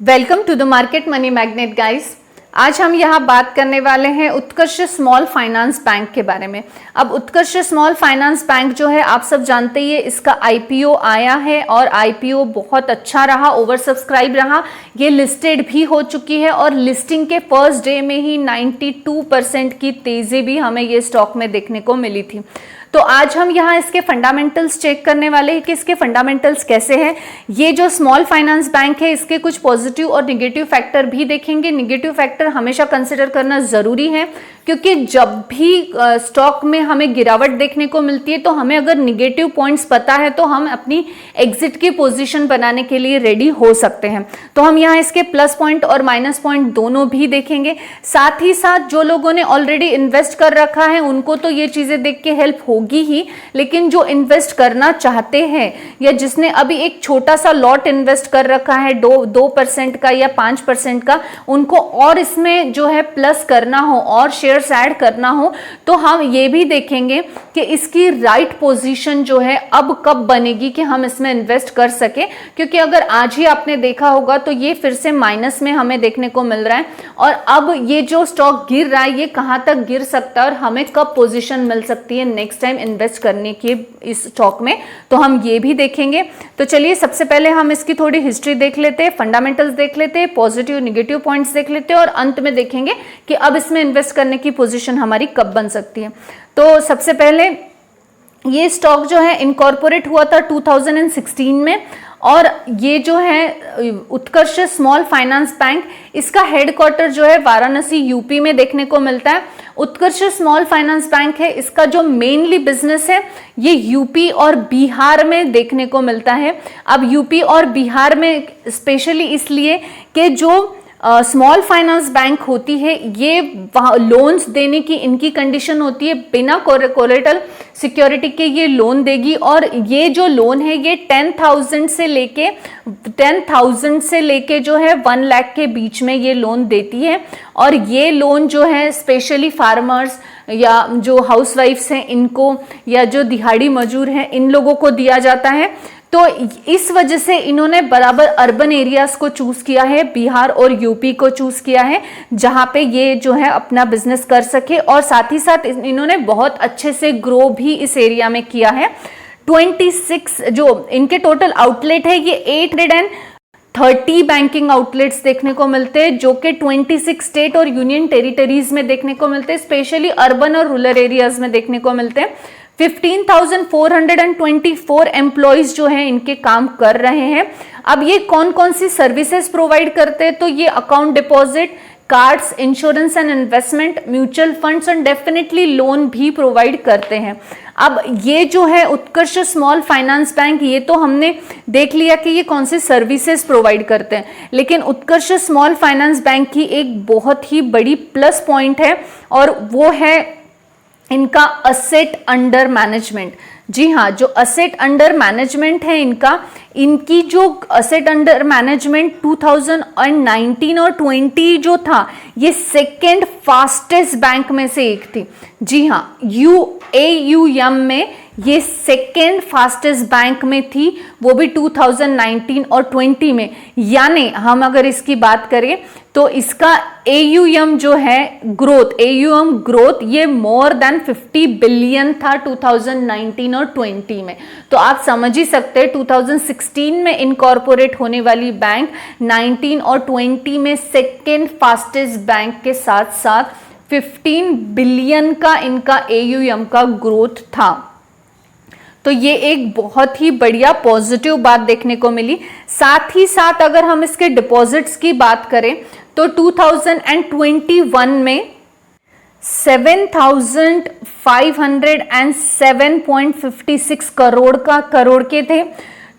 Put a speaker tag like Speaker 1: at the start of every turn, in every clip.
Speaker 1: Welcome to the market money magnet guys. आज हम यहाँ बात करने वाले हैं उत्कर्ष स्मॉल फाइनेंस बैंक के बारे में। अब उत्कर्ष स्मॉल फाइनेंस बैंक जो है आप सब जानते ही है, इसका आईपीओ आया है और आईपीओ बहुत अच्छा रहा, ओवर सब्सक्राइब रहा। ये लिस्टेड भी हो चुकी है और लिस्टिंग के फर्स्ट डे में ही 92% की तेजी भी हमें ये स्टॉक में देखने को मिली थी। तो आज हम यहाँ इसके फंडामेंटल्स चेक करने वाले हैं कि इसके फंडामेंटल्स कैसे हैं। ये जो स्मॉल फाइनेंस बैंक है इसके कुछ पॉजिटिव और निगेटिव फैक्टर भी देखेंगे। निगेटिव फैक्टर हमेशा कंसिडर करना ज़रूरी है क्योंकि जब भी स्टॉक में हमें गिरावट देखने को मिलती है तो हमें अगर निगेटिव पॉइंट्स पता है तो हम अपनी एग्जिट की पोजीशन बनाने के लिए रेडी हो सकते हैं। तो हम यहाँ इसके प्लस पॉइंट और माइनस पॉइंट दोनों भी देखेंगे। साथ ही साथ जो लोगों ने ऑलरेडी इन्वेस्ट कर रखा है उनको तो ये चीज़ें देख के हेल्प होगी ही, लेकिन जो इन्वेस्ट करना चाहते हैं या जिसने अभी एक छोटा सा लॉट इन्वेस्ट कर रखा है 2% का या 5% का, उनको और इसमें जो है प्लस करना हो और शेयर्स ऐड करना हो तो हम ये भी देखेंगे कि इसकी राइट पोजीशन जो है अब कब बनेगी कि हम इसमें इन्वेस्ट कर सके। क्योंकि अगर आज ही आपने देखा होगा तो ये फिर से माइनस में हमें देखने को मिल रहा है और अब ये जो स्टॉक गिर रहा है ये कहाँ तक गिर सकता है और हमें कब पोजीशन मिल सकती है नेक्स्ट टाइम इन्वेस्ट करने की इस स्टॉक में, तो हम ये भी देखेंगे। तो चलिए सबसे पहले हम इसकी थोड़ी हिस्ट्री देख लेते हैं, फंडामेंटल्स देख लेते हैं, पॉजिटिव निगेटिव पॉइंट्स देख लेते हैं और अंत में देखेंगे कि अब इसमें इन्वेस्ट करने की पोजीशन हमारी कब बन सकती है। तो सबसे पहले ये स्टॉक जो है इनकॉर्पोरेट हुआ था 2016 में और ये जो है उत्कर्ष स्मॉल फाइनेंस बैंक, इसका हेडक्वार्टर जो है वाराणसी यूपी में देखने को मिलता है। उत्कर्ष स्मॉल फाइनेंस बैंक है, इसका जो मेनली बिजनेस है ये यूपी और बिहार में देखने को मिलता है। अब यूपी और बिहार में स्पेशली इसलिए कि जो स्मॉल फाइनेंस बैंक होती है ये लोन्स देने की इनकी कंडीशन होती है, बिना कोलेटरल सिक्योरिटी के ये लोन देगी और ये जो लोन है ये 10,000 से लेके जो है 1 लाख के बीच में ये लोन देती है। और ये लोन जो है स्पेशली फार्मर्स या जो हाउसवाइफ्स हैं इनको या जो दिहाड़ी मजदूर हैं इन लोगों को दिया जाता है। तो इस वजह से इन्होंने बराबर अर्बन एरियाज को चूज किया है, बिहार और यूपी को चूज किया है जहां पे ये जो है अपना बिजनेस कर सके और साथ ही साथ इन्होंने बहुत अच्छे से ग्रो भी इस एरिया में किया है। 26 जो इनके टोटल आउटलेट है ये 830 बैंकिंग आउटलेट्स देखने को मिलते हैं जो कि 26 स्टेट और यूनियन टेरिटरीज में देखने को मिलते हैं, स्पेशली अर्बन और रूरल एरियाज में देखने को मिलते हैं। 15,424 एम्प्लॉयज जो हैं इनके काम कर रहे हैं। अब ये कौन कौन सी सर्विसेज प्रोवाइड करते हैं तो ये account deposit, cards, insurance and investment, mutual funds and definitely loan भी प्रोवाइड करते हैं। अब ये जो है उत्कर्ष स्मॉल फाइनेंस बैंक, ये तो हमने देख लिया कि ये कौन सी सर्विसेज प्रोवाइड करते हैं, लेकिन उत्कर्ष स्मॉल फाइनेंस बैंक की एक बहुत ही बड़ी प्लस पॉइंट है और वो है इनका असेट अंडर मैनेजमेंट। जी हाँ, जो असेट अंडर मैनेजमेंट है इनकी जो असेट अंडर मैनेजमेंट 2019 और 20 जो था ये सेकेंड फास्टेस्ट बैंक में से एक थी। जी हाँ, AUM में ये सेकेंड फास्टेस्ट बैंक में थी, वो भी 2019 और 20 में। यानी हम अगर इसकी बात करें तो इसका AUM जो है AUM ग्रोथ ये मोर देन 50 बिलियन था 2019 और 20 में। तो आप समझ ही सकते हैं 2016 में इनकॉर्पोरेट होने वाली बैंक 19 और 20 में सेकेंड फास्टेस्ट बैंक के साथ साथ 15 बिलियन का इनका AUM का ग्रोथ था। तो ये एक बहुत ही बढ़िया पॉजिटिव बात देखने को मिली। साथ ही साथ अगर हम इसके डिपॉजिट्स की बात करें तो 2021 में 7,507.56 करोड़ के थे,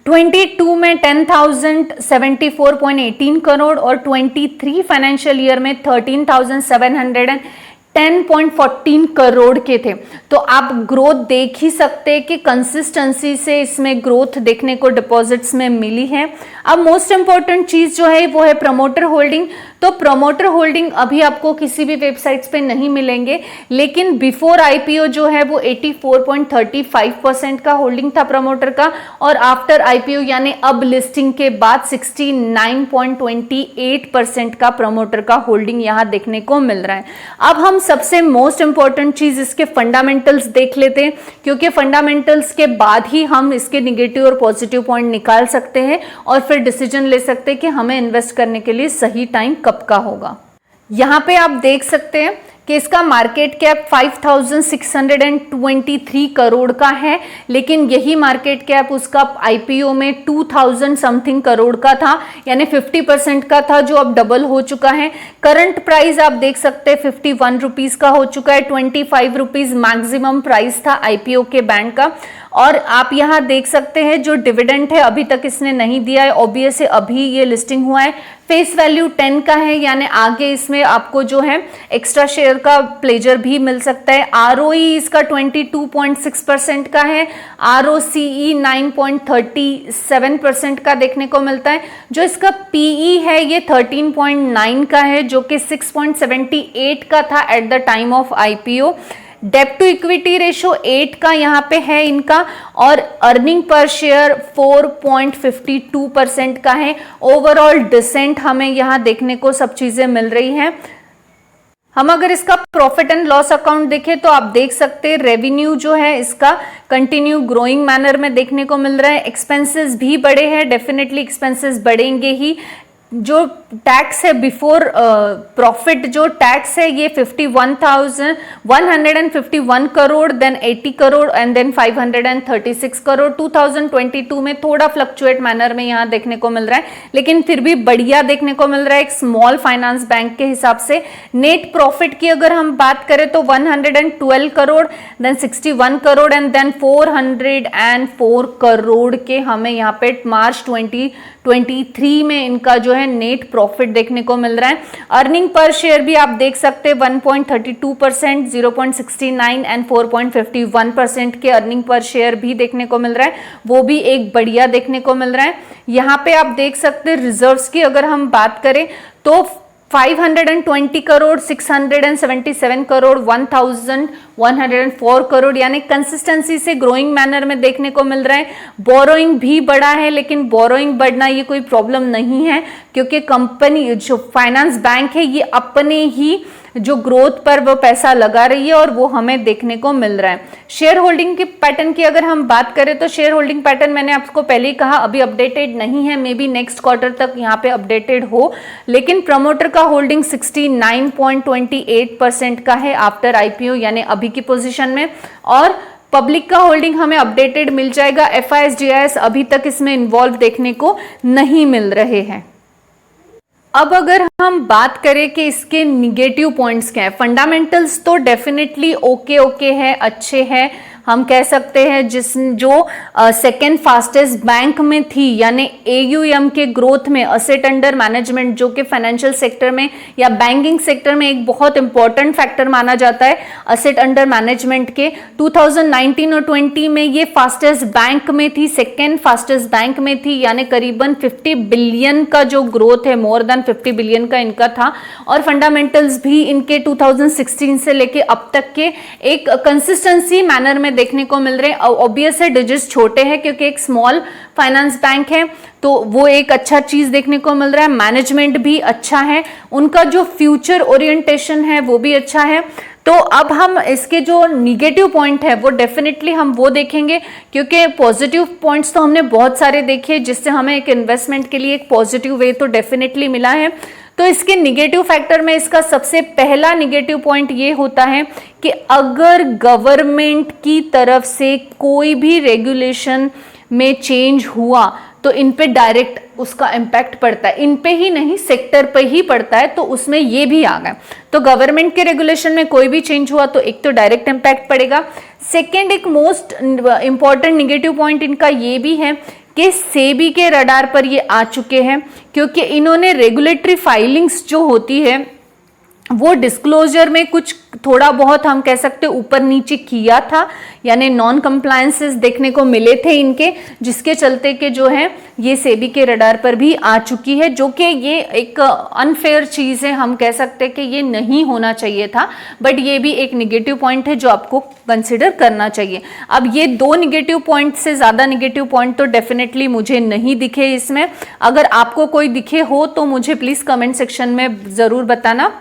Speaker 1: 22 में 10,074.18 करोड़ और 23 फाइनेंशियल ईयर में 13,710.14 करोड़ के थे। तो आप ग्रोथ देख ही सकते हैं कि कंसिस्टेंसी से इसमें ग्रोथ देखने को डिपॉजिट्स में मिली है। अब मोस्ट इंपॉर्टेंट चीज जो है वो है प्रमोटर होल्डिंग। तो प्रमोटर होल्डिंग अभी आपको किसी भी वेबसाइट्स पे नहीं मिलेंगे, लेकिन बिफोर आईपीओ जो है वो 84.35% का होल्डिंग था प्रमोटर का, और आफ्टर आईपीओ यानी अब लिस्टिंग के बाद 69.28% का प्रमोटर का होल्डिंग यहां देखने को मिल रहा है। अब हम सबसे मोस्ट इंपॉर्टेंट चीज इसके फंडामेंटल्स देख लेते हैं, क्योंकि फंडामेंटल्स के बाद ही हम इसके निगेटिव और पॉजिटिव पॉइंट निकाल सकते हैं और फिर डिसीजन ले सकते हैं कि हमें इन्वेस्ट करने के लिए सही टाइम कब का होगा। यहां पे आप देख सकते हैं कि इसका मार्केट कैप 5623 करोड़ का है, लेकिन यही मार्केट कैप उसका आईपीओ में 2000 समथिंग करोड़ का था, यानी 50% का था, जो अब डबल हो चुका है। करंट प्राइस आप देख सकते हैं 51 रुपीज का हो चुका है। 25 रुपीज मैक्सिमम प्राइस था आईपीओ के बैंक का। और आप यहां देख सकते हैं जो डिविडेंड है अभी तक इसने नहीं दिया है, ऑब्वियस है अभी ये लिस्टिंग हुआ है। फेस वैल्यू 10 का है, यानी आगे इसमें आपको जो है एक्स्ट्रा शेयर का प्लेजर भी मिल सकता है। आरओई इसका 22.6% का है, आरओसीई 9.37% का देखने को मिलता है। जो इसका पीई है ये 13.9 का है, जो कि 6.78 का था at the time of IPO. डेब्ट टू इक्विटी रेशो 8 का यहाँ पे है इनका, और अर्निंग पर शेयर 4.52% का है। ओवरऑल डिसेंट हमें यहाँ देखने को सब चीजें मिल रही हैं। हम अगर इसका प्रॉफिट एंड लॉस अकाउंट देखें तो आप देख सकते हैं रेवेन्यू जो है इसका कंटिन्यू ग्रोइंग मैनर में देखने को मिल रहा है। एक्सपेंसेस भी बढ़े हैं, डेफिनेटली एक्सपेंसेस बढ़ेंगे ही। जो टैक्स है बिफोर प्रॉफिट, जो टैक्स है ये 51,151 crore, then 80 crore and then 536 crore. 2022 में थोड़ा फ्लक्चुएट मैनर में यहाँ देखने को मिल रहा है, लेकिन फिर भी बढ़िया देखने को मिल रहा है एक स्मॉल फाइनेंस बैंक के हिसाब से। नेट प्रॉफिट की अगर हम बात करें तो 112 crore, then 61 crore and then 404 crore के हमें यहाँ पे मार्च 2023 में इनका जो है नेट प्रॉफिट देखने को मिल रहा है। अर्निंग पर शेयर भी आप देख सकते हैं 1.32%, 0.69 एंड 4.51% के अर्निंग पर शेयर भी देखने को मिल रहा है, वो भी एक बढ़िया देखने को मिल रहा है। यहाँ पे आप देख सकते हैं रिजर्व्स की अगर हम बात करें तो 520 करोड़, 677 करोड़, 1104 करोड़, यानी कंसिस्टेंसी से ग्रोइंग मैनर में देखने को मिल रहा है। बोरोइंग भी बढ़ा है, लेकिन बोरोइंग बढ़ना ये कोई प्रॉब्लम नहीं है, क्योंकि कंपनी जो फाइनेंस बैंक है ये अपने ही जो ग्रोथ पर वो पैसा लगा रही है और वो हमें देखने को मिल रहा है। शेयर होल्डिंग के पैटर्न की अगर हम बात करें तो शेयर होल्डिंग पैटर्न मैंने आपको पहले ही कहा अभी अपडेटेड नहीं है, मे बी नेक्स्ट क्वार्टर तक यहाँ पे अपडेटेड हो। लेकिन प्रमोटर का होल्डिंग 69.28% का है आफ्टर आईपीओ, यानी अभी की पोजीशन में, और पब्लिक का होल्डिंग हमें अपडेटेड मिल जाएगा। एफआईएस जीआईएस अभी तक इसमें इन्वॉल्व देखने को नहीं मिल रहे हैं। अब अगर हम बात करें कि इसके निगेटिव पॉइंट्स क्या है, फंडामेंटल्स तो डेफिनेटली ओके है, अच्छे हैं। हम कह सकते हैं जो सेकेंड फास्टेस्ट बैंक में थी, यानी एयूएम के ग्रोथ में असेट अंडर मैनेजमेंट, जो कि फाइनेंशियल सेक्टर में या बैंकिंग सेक्टर में एक बहुत इंपॉर्टेंट फैक्टर माना जाता है असेट अंडर मैनेजमेंट के, 2019 और 20 में ये फास्टेस्ट बैंक में थी, सेकेंड फास्टेस्ट बैंक में थी, यानी करीबन 50 बिलियन का जो ग्रोथ है, मोर देन 50 बिलियन का इनका था। और फंडामेंटल्स भी इनके 2016 से लेके अब तक के एक कंसिस्टेंसी मैनर में देखने को मिल रहे हैं। ऑब्वियस है डिजिट्स छोटे हैं क्योंकि एक स्मॉल फाइनेंस बैंक है, तो वो एक अच्छा चीज देखने को मिल रहा है। मैनेजमेंट भी अच्छा है, उनका जो फ्यूचर ओरिएंटेशन है वो भी अच्छा है। तो अब हम इसके जो निगेटिव पॉइंट है वो डेफिनेटली हम वो देखेंगे, क्योंकि पॉजिटिव पॉइंट्स तो हमने बहुत सारे देखे जिससे हमें एक इन्वेस्टमेंट के लिए एक पॉजिटिव वे तो डेफिनेटली मिला है। तो इसके निगेटिव फैक्टर में इसका सबसे पहला निगेटिव पॉइंट ये होता है कि अगर गवर्नमेंट की तरफ से कोई भी रेगुलेशन में चेंज हुआ तो इन पे डायरेक्ट उसका इम्पैक्ट पड़ता है, इन पे ही नहीं सेक्टर पे ही पड़ता है, तो उसमें ये भी आ गया। तो गवर्नमेंट के रेगुलेशन में कोई भी चेंज हुआ तो एक तो डायरेक्ट इम्पैक्ट पड़ेगा। सेकेंड, एक मोस्ट इंपॉर्टेंट निगेटिव पॉइंट इनका ये भी है कि सेबी के रडार पर ये आ चुके हैं, क्योंकि इन्होंने रेगुलेटरी फाइलिंग्स जो होती है वो डिस्क्लोजर में कुछ थोड़ा बहुत हम कह सकते ऊपर नीचे किया था, यानी नॉन कंप्लायंसेस देखने को मिले थे इनके, जिसके चलते के जो है ये सेबी के रडार पर भी आ चुकी है, जो कि ये एक अनफेयर चीज़ है, हम कह सकते हैं कि ये नहीं होना चाहिए था, बट ये भी एक निगेटिव पॉइंट है जो आपको कंसिडर करना चाहिए। अब ये 2 निगेटिव पॉइंट से ज़्यादा निगेटिव पॉइंट तो डेफिनेटली मुझे नहीं दिखे इसमें। अगर आपको कोई दिखे हो तो मुझे प्लीज़ कमेंट सेक्शन में ज़रूर बताना।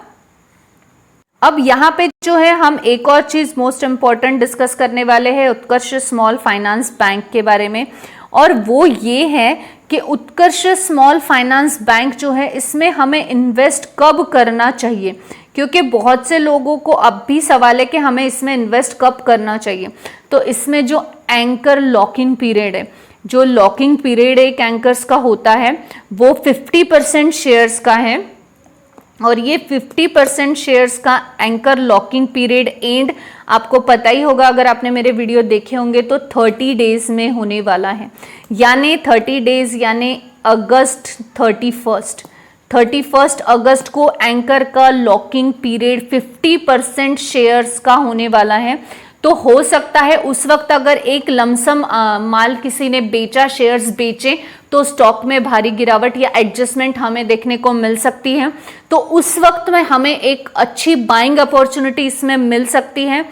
Speaker 1: अब यहाँ पे जो है हम एक और चीज़ मोस्ट इम्पॉर्टेंट डिस्कस करने वाले हैं उत्कर्ष स्मॉल फाइनेंस बैंक के बारे में, और वो ये है कि उत्कर्ष स्मॉल फाइनेंस बैंक जो है इसमें हमें इन्वेस्ट कब करना चाहिए, क्योंकि बहुत से लोगों को अब भी सवाल है कि हमें इसमें इन्वेस्ट कब करना चाहिए। तो इसमें जो एंकर लॉकिंग पीरियड है, जो लॉकिंग पीरियड एक एंकर्स का होता है वो 50% शेयर्स का है, और ये 50% शेयर्स का एंकर लॉकिंग पीरियड एंड आपको पता ही होगा, अगर आपने मेरे वीडियो देखे होंगे तो 30 डेज में होने वाला है, यानी 30 डेज यानी अगस्त 31 अगस्त को एंकर का लॉकिंग पीरियड 50% शेयर्स का होने वाला है। तो हो सकता है उस वक्त अगर एक लमसम माल किसी ने बेचा, शेयर्स बेचे, तो स्टॉक में भारी गिरावट या एडजस्टमेंट हमें देखने को मिल सकती है। तो उस वक्त में हमें एक अच्छी बाइंग अपॉर्चुनिटी इसमें मिल सकती है,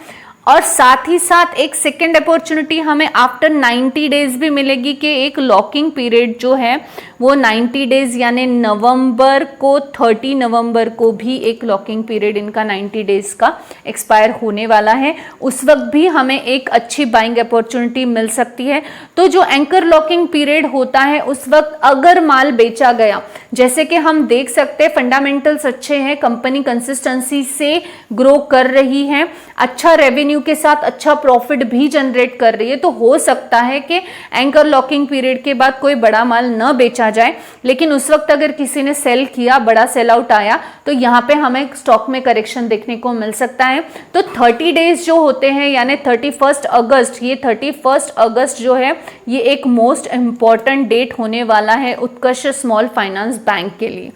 Speaker 1: और साथ ही साथ एक सेकेंड अपॉर्चुनिटी हमें आफ्टर 90 डेज भी मिलेगी कि एक लॉकिंग पीरियड जो है वो 90 डेज यानी नवंबर को 30 नवंबर को भी एक लॉकिंग पीरियड इनका 90 डेज का एक्सपायर होने वाला है। उस वक्त भी हमें एक अच्छी बाइंग अपॉर्चुनिटी मिल सकती है। तो जो एंकर लॉकिंग पीरियड होता है उस वक्त अगर माल बेचा गया, जैसे कि हम देख सकते हैं फंडामेंटल्स अच्छे हैं, कंपनी कंसिस्टेंसी से ग्रो कर रही है, अच्छा रेवेन्यू के साथ अच्छा प्रॉफिट भी जनरेट कर रही है, तो हो सकता है कि एंकर लॉकिंग पीरियड के बाद कोई बड़ा माल न बेचा जाए, लेकिन उस वक्त अगर किसी ने सेल किया, बड़ा सेल आउट आया, तो यहाँ पे हमें स्टॉक में करेक्शन देखने को मिल सकता है। तो 30 डेज जो होते हैं यानी 31 अगस्त, ये 31 अगस्त जो है ये एक मोस्ट इंपॉर्टेंट डेट होने वाला है उत्कर्ष स्मॉल फाइनेंस बैंक के लिए।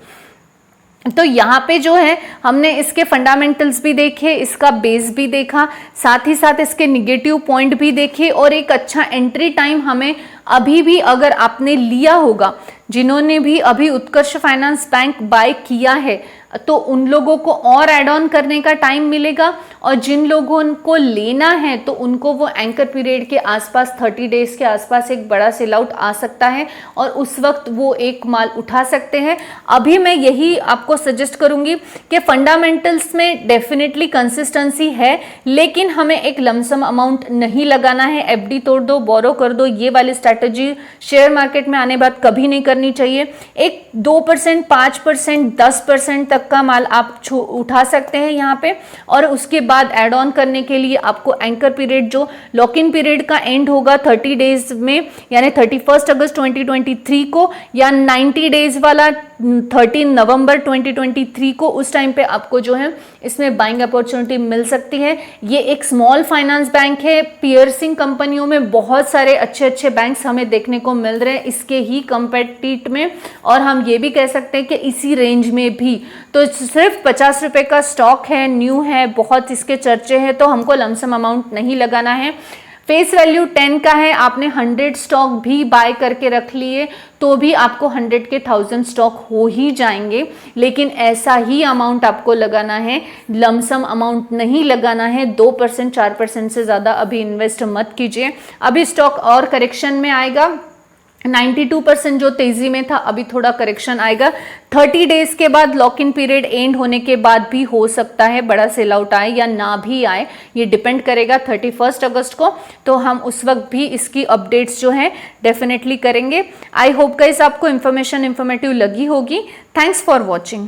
Speaker 1: तो यहाँ पे जो है हमने इसके फंडामेंटल्स भी देखे, इसका बेस भी देखा, साथ ही साथ इसके निगेटिव पॉइंट भी देखे, और एक अच्छा एंट्री टाइम हमें अभी भी अगर आपने लिया होगा, जिन्होंने भी अभी उत्कर्ष फाइनेंस बैंक बाय किया है, तो उन लोगों को और ऐड ऑन करने का टाइम मिलेगा, और जिन लोगों को लेना है तो उनको वो एंकर पीरियड के आसपास 30 डेज के आसपास एक बड़ा सेल आउट आ सकता है, और उस वक्त वो एक माल उठा सकते हैं। अभी मैं यही आपको सजेस्ट करूंगी कि फंडामेंटल्स में डेफिनेटली कंसिस्टेंसी है, लेकिन हमें एक लमसम अमाउंट नहीं लगाना है, एफडी तोड़ दो, बोरो कर दो, ये वाली स्ट्रैटेजी शेयर मार्केट में आने बाद कभी नहीं करनी चाहिए। एक 2%, 5%, 10% तक का माल आप उठा सकते हैं यहाँ पे, और उसके बाद ऐड ऑन करने के लिए आपको एंकर पीरियड जो लॉक इन पीरियड का एंड होगा 30 डेज में, यानी 31 अगस्त 2023 को, या 90 डेज वाला 13 नवंबर 2023 को, उस टाइम पे आपको जो है इसमें बाइंग अपॉर्चुनिटी मिल सकती है। ये एक स्मॉल फाइनेंस बैंक है, पियर्सिंग कंपनियों में बहुत सारे अच्छे अच्छे बैंक्स हमें देखने को मिल रहे हैं इसके ही कंपेटिट में, और हम ये भी कह सकते हैं कि इसी रेंज में भी। तो सिर्फ 50 रुपए का स्टॉक है, न्यू है, बहुत इसके चर्चे हैं, तो हमको लमसम अमाउंट नहीं लगाना है। फेस वैल्यू 10 का है, आपने 100 स्टॉक भी बाय करके रख लिए तो भी आपको 100 के 1000 स्टॉक हो ही जाएंगे, लेकिन ऐसा ही अमाउंट आपको लगाना है, लमसम अमाउंट नहीं लगाना है। 2%, 4% से ज़्यादा अभी इन्वेस्ट मत कीजिए, अभी स्टॉक और करेक्शन में आएगा। 92% जो तेजी में था, अभी थोड़ा करेक्शन आएगा। 30 डेज के बाद लॉक इन पीरियड एंड होने के बाद भी हो सकता है बड़ा सेल आउट आए या ना भी आए, ये डिपेंड करेगा 31 अगस्त को, तो हम उस वक्त भी इसकी अपडेट्स जो है डेफिनेटली करेंगे। आई होप गाइस आपको इन्फॉर्मेटिव लगी होगी। Thanks for watching.